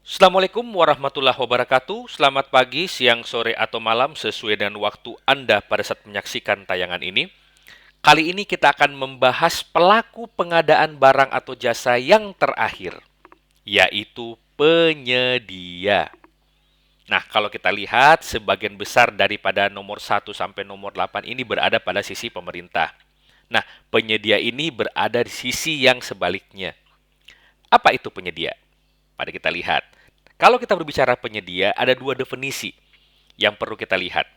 Assalamualaikum warahmatullahi wabarakatuh. Selamat pagi, siang, sore, atau malam sesuai dengan waktu Anda pada saat menyaksikan tayangan ini. Kali ini kita akan membahas pelaku pengadaan barang atau jasa yang terakhir, yaitu penyedia. Nah, kalau kita lihat, sebagian besar daripada nomor 1 sampai nomor 8 ini berada pada sisi pemerintah. Nah, penyedia ini berada di sisi yang sebaliknya. Apa itu penyedia? Mari kita lihat. Kalau kita berbicara penyedia, ada dua definisi yang perlu kita lihat.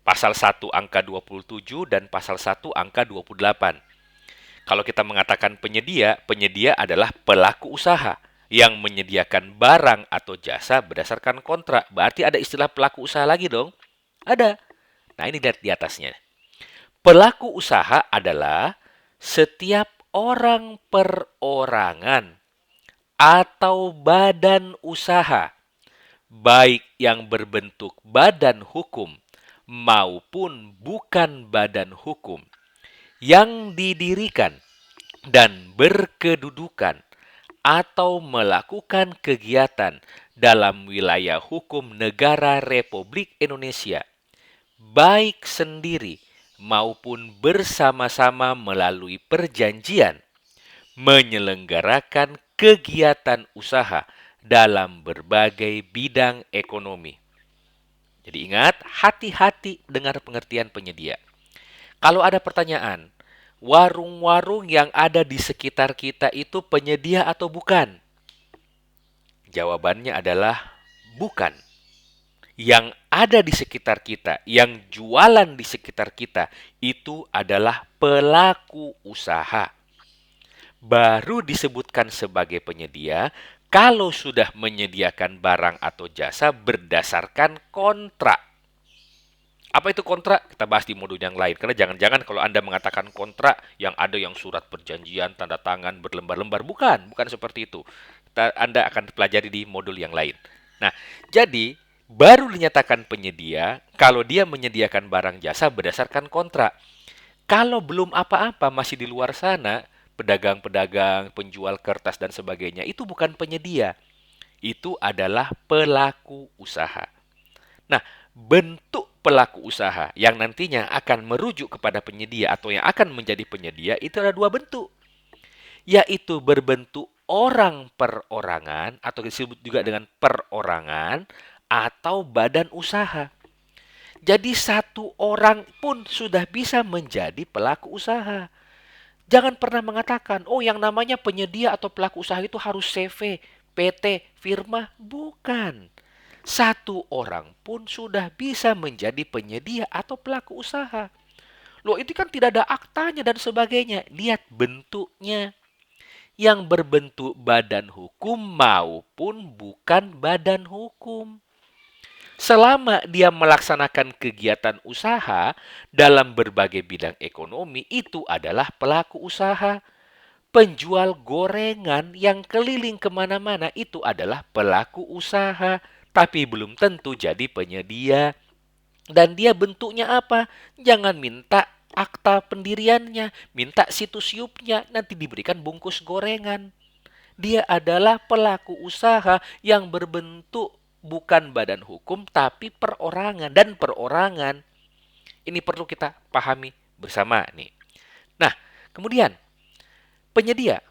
Pasal 1 angka 27 dan pasal 1 angka 28. Kalau kita mengatakan penyedia, penyedia adalah pelaku usaha yang menyediakan barang atau jasa berdasarkan kontrak. Berarti ada istilah pelaku usaha lagi dong? Ada. Nah, ini lihat di atasnya. Pelaku usaha adalah setiap orang perorangan atau badan usaha, baik yang berbentuk badan hukum maupun bukan badan hukum, yang didirikan dan berkedudukan atau melakukan kegiatan dalam wilayah hukum negara Republik Indonesia, baik sendiri maupun bersama-sama melalui perjanjian, menyelenggarakan kegiatan usaha dalam berbagai bidang ekonomi. Jadi ingat, hati-hati dengar pengertian penyedia. Kalau ada pertanyaan, warung-warung yang ada di sekitar kita itu penyedia atau bukan? Jawabannya adalah bukan. Yang ada di sekitar kita, yang jualan di sekitar kita, itu adalah pelaku usaha. Baru disebutkan sebagai penyedia kalau sudah menyediakan barang atau jasa berdasarkan kontrak. Apa itu kontrak? Kita bahas di modul yang lain. Karena jangan-jangan kalau Anda mengatakan kontrak yang ada yang surat perjanjian, tanda tangan, berlembar-lembar. Bukan seperti itu. Anda akan pelajari di modul yang lain. Nah, jadi baru dinyatakan penyedia kalau dia menyediakan barang jasa berdasarkan kontrak. Kalau belum apa-apa masih di luar sana, pedagang-pedagang, penjual kertas dan sebagainya, itu bukan penyedia. Itu adalah pelaku usaha. Nah, bentuk pelaku usaha yang nantinya akan merujuk kepada penyedia atau yang akan menjadi penyedia itu ada dua bentuk, yaitu berbentuk orang perorangan atau disebut juga dengan perorangan atau badan usaha. Jadi satu orang pun sudah bisa menjadi pelaku usaha. Jangan pernah mengatakan, oh yang namanya penyedia atau pelaku usaha itu harus CV, PT, firma. Bukan. Satu orang pun sudah bisa menjadi penyedia atau pelaku usaha. Loh, itu kan tidak ada aktanya dan sebagainya. Lihat bentuknya. Yang berbentuk badan hukum maupun bukan badan hukum. Selama dia melaksanakan kegiatan usaha dalam berbagai bidang ekonomi, itu adalah pelaku usaha. Penjual gorengan yang keliling kemana-mana itu adalah pelaku usaha, tapi belum tentu jadi penyedia. Dan dia bentuknya apa? Jangan minta akta pendiriannya, minta situs yup-nya, nanti diberikan bungkus gorengan. Dia adalah pelaku usaha yang berbentuk bukan badan hukum, tapi perorangan. Dan perorangan, ini perlu kita pahami bersama nih. Nah, kemudian penyedia.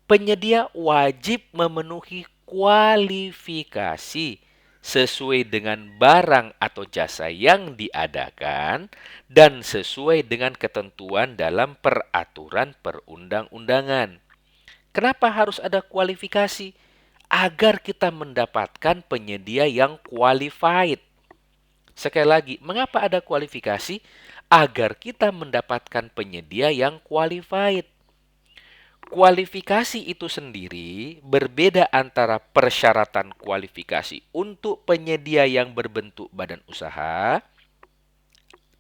Penyedia wajib memenuhi kualifikasi sesuai dengan barang atau jasa yang diadakan dan sesuai dengan ketentuan dalam peraturan perundang-undangan. Kenapa harus ada kualifikasi? Agar kita mendapatkan penyedia yang qualified. Sekali lagi, mengapa ada kualifikasi? Agar kita mendapatkan penyedia yang qualified. Kualifikasi itu sendiri berbeda antara persyaratan kualifikasi untuk penyedia yang berbentuk badan usaha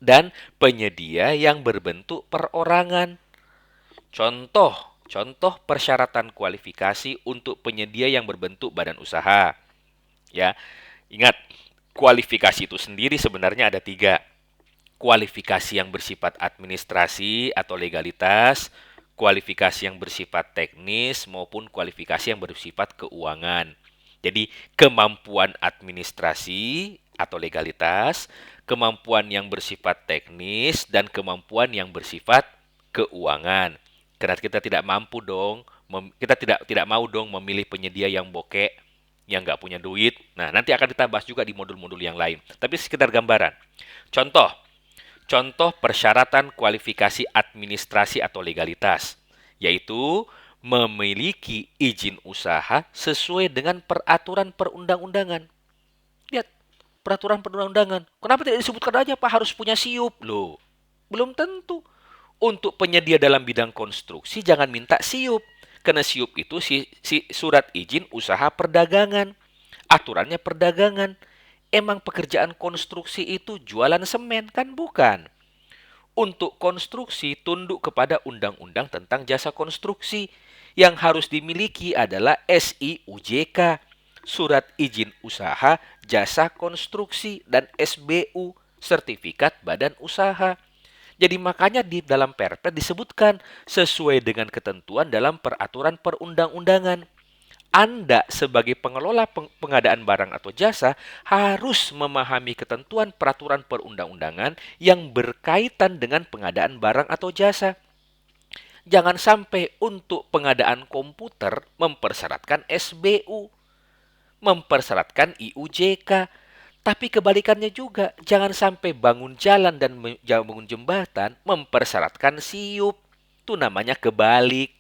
dan penyedia yang berbentuk perorangan. Contoh persyaratan kualifikasi untuk penyedia yang berbentuk badan usaha. Ya, ingat, kualifikasi itu sendiri sebenarnya ada tiga. Kualifikasi yang bersifat administrasi atau legalitas, kualifikasi yang bersifat teknis maupun kualifikasi yang bersifat keuangan. Jadi kemampuan administrasi atau legalitas, kemampuan yang bersifat teknis, dan kemampuan yang bersifat keuangan. Karena kita tidak mampu dong, kita tidak mau dong memilih penyedia yang bokek, yang nggak punya duit. Nah, nanti akan kita bahas juga di modul-modul yang lain. Tapi sekedar gambaran. Contoh, contoh persyaratan kualifikasi administrasi atau legalitas, yaitu memiliki izin usaha sesuai dengan peraturan perundang-undangan. Lihat, peraturan perundang-undangan. Kenapa tidak disebutkan aja Pak harus punya SIUP? Loh, belum tentu. Untuk penyedia dalam bidang konstruksi jangan minta SIUP. Karena SIUP itu surat izin usaha perdagangan. Aturannya perdagangan. Emang pekerjaan konstruksi itu jualan semen kan bukan? Untuk konstruksi tunduk kepada undang-undang tentang jasa konstruksi. Yang harus dimiliki adalah SIUJK, Surat Izin Usaha Jasa Konstruksi, dan SBU, Sertifikat Badan Usaha. Jadi makanya di dalam Perpres disebutkan sesuai dengan ketentuan dalam peraturan perundang-undangan. Anda sebagai pengelola pengadaan barang atau jasa harus memahami ketentuan peraturan perundang-undangan yang berkaitan dengan pengadaan barang atau jasa. Jangan sampai untuk pengadaan komputer mempersyaratkan SBU, mempersyaratkan IUJK. Tapi kebalikannya juga, jangan sampai bangun jalan dan bangun jembatan mempersyaratkan SIUP. Itu namanya kebalik.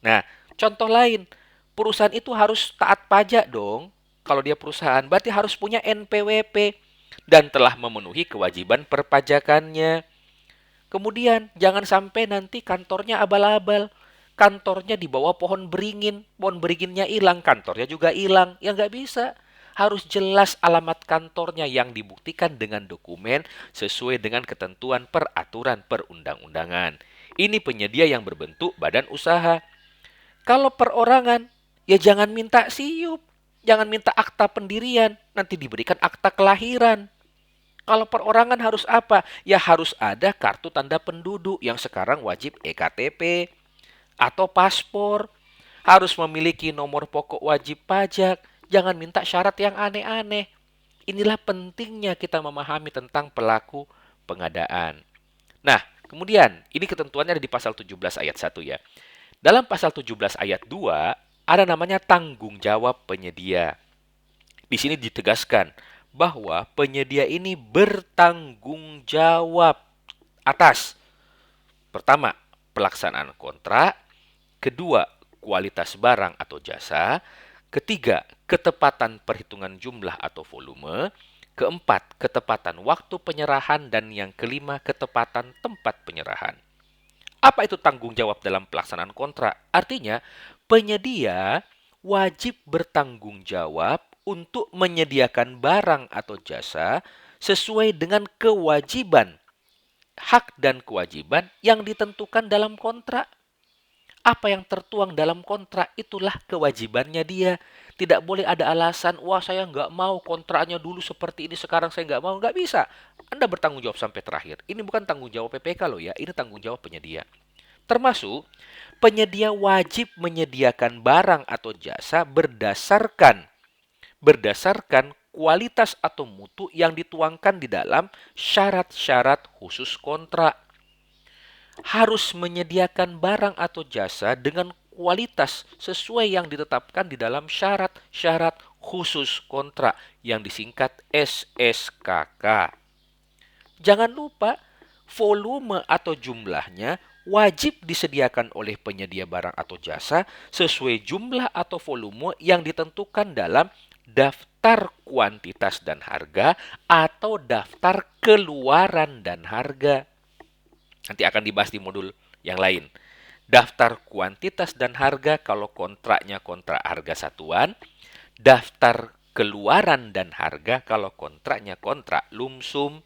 Nah, contoh lain, perusahaan itu harus taat pajak dong. Kalau dia perusahaan, berarti harus punya NPWP dan telah memenuhi kewajiban perpajakannya. Kemudian, jangan sampai nanti kantornya abal-abal. Kantornya di bawah pohon beringin. Pohon beringinnya hilang, kantornya juga hilang. Ya nggak bisa. Harus jelas alamat kantornya yang dibuktikan dengan dokumen sesuai dengan ketentuan peraturan perundang-undangan. Ini penyedia yang berbentuk badan usaha. Kalau perorangan, ya jangan minta SIUP, jangan minta akta pendirian, nanti diberikan akta kelahiran. Kalau perorangan harus apa? Ya harus ada kartu tanda penduduk yang sekarang wajib EKTP atau paspor. Harus memiliki nomor pokok wajib pajak. Jangan minta syarat yang aneh-aneh. Inilah pentingnya kita memahami tentang pelaku pengadaan. Nah, kemudian ini ketentuannya ada di pasal 17 ayat 1 ya. Dalam pasal 17 ayat 2 ada namanya tanggung jawab penyedia. Di sini ditegaskan bahwa penyedia ini bertanggung jawab atas pertama, pelaksanaan kontrak, kedua, kualitas barang atau jasa, ketiga, ketepatan perhitungan jumlah atau volume, keempat, ketepatan waktu penyerahan, dan yang kelima, ketepatan tempat penyerahan. Apa itu tanggung jawab dalam pelaksanaan kontrak? Artinya, penyedia wajib bertanggung jawab untuk menyediakan barang atau jasa sesuai dengan kewajiban, hak dan kewajiban yang ditentukan dalam kontrak. Apa yang tertuang dalam kontrak itulah kewajibannya dia. Tidak boleh ada alasan, wah saya nggak mau kontraknya dulu seperti ini, sekarang saya nggak mau. Nggak bisa. Anda bertanggung jawab sampai terakhir. Ini bukan tanggung jawab PPK loh ya, ini tanggung jawab penyedia. Termasuk, penyedia wajib menyediakan barang atau jasa berdasarkan kualitas atau mutu yang dituangkan di dalam syarat-syarat khusus kontrak. Harus menyediakan barang atau jasa dengan kualitas sesuai yang ditetapkan di dalam syarat-syarat khusus kontrak yang disingkat SSKK. Jangan lupa, volume atau jumlahnya wajib disediakan oleh penyedia barang atau jasa sesuai jumlah atau volume yang ditentukan dalam daftar kuantitas dan harga atau daftar keluaran dan harga. Nanti akan dibahas di modul yang lain. Daftar kuantitas dan harga kalau kontraknya kontrak harga satuan. Daftar keluaran dan harga kalau kontraknya kontrak lumsum.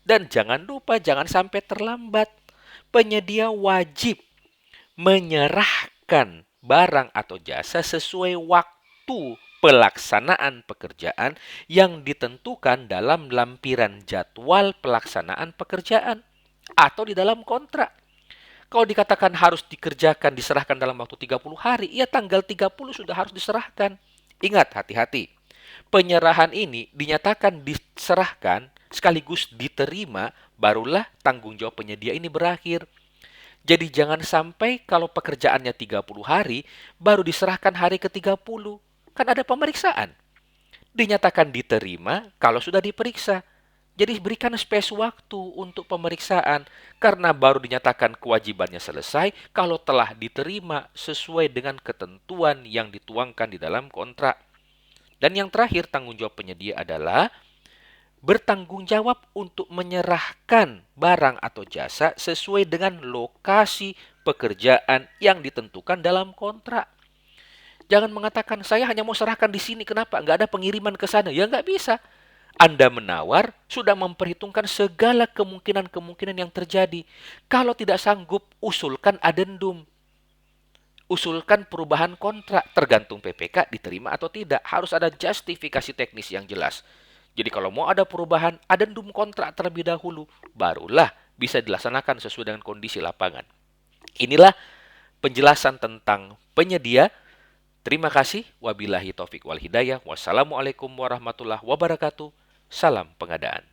Dan jangan lupa, jangan sampai terlambat. Penyedia wajib menyerahkan barang atau jasa sesuai waktu pelaksanaan pekerjaan yang ditentukan dalam lampiran jadwal pelaksanaan pekerjaan atau di dalam kontrak. Kalau dikatakan harus dikerjakan, diserahkan dalam waktu 30 hari, ya tanggal 30 sudah harus diserahkan. Ingat, hati-hati. Penyerahan ini dinyatakan diserahkan sekaligus diterima, barulah tanggung jawab penyedia ini berakhir. Jadi jangan sampai kalau pekerjaannya 30 hari, baru diserahkan hari ke-30. Kan ada pemeriksaan. Dinyatakan diterima kalau sudah diperiksa. Jadi berikan space waktu untuk pemeriksaan, karena baru dinyatakan kewajibannya selesai kalau telah diterima sesuai dengan ketentuan yang dituangkan di dalam kontrak. Dan yang terakhir, tanggung jawab penyedia adalah bertanggung jawab untuk menyerahkan barang atau jasa sesuai dengan lokasi pekerjaan yang ditentukan dalam kontrak. Jangan mengatakan, saya hanya mau serahkan di sini, kenapa? Nggak ada pengiriman ke sana. Ya nggak bisa. Anda menawar, sudah memperhitungkan segala kemungkinan-kemungkinan yang terjadi. Kalau tidak sanggup, usulkan adendum. Usulkan perubahan kontrak, tergantung PPK diterima atau tidak. Harus ada justifikasi teknis yang jelas. Jadi kalau mau ada perubahan, adendum kontrak terlebih dahulu, barulah bisa dilaksanakan sesuai dengan kondisi lapangan. Inilah penjelasan tentang penyedia. Terima kasih. Wabillahi taufik wal hidayah. Wassalamualaikum warahmatullahi wabarakatuh. Salam pengadaan.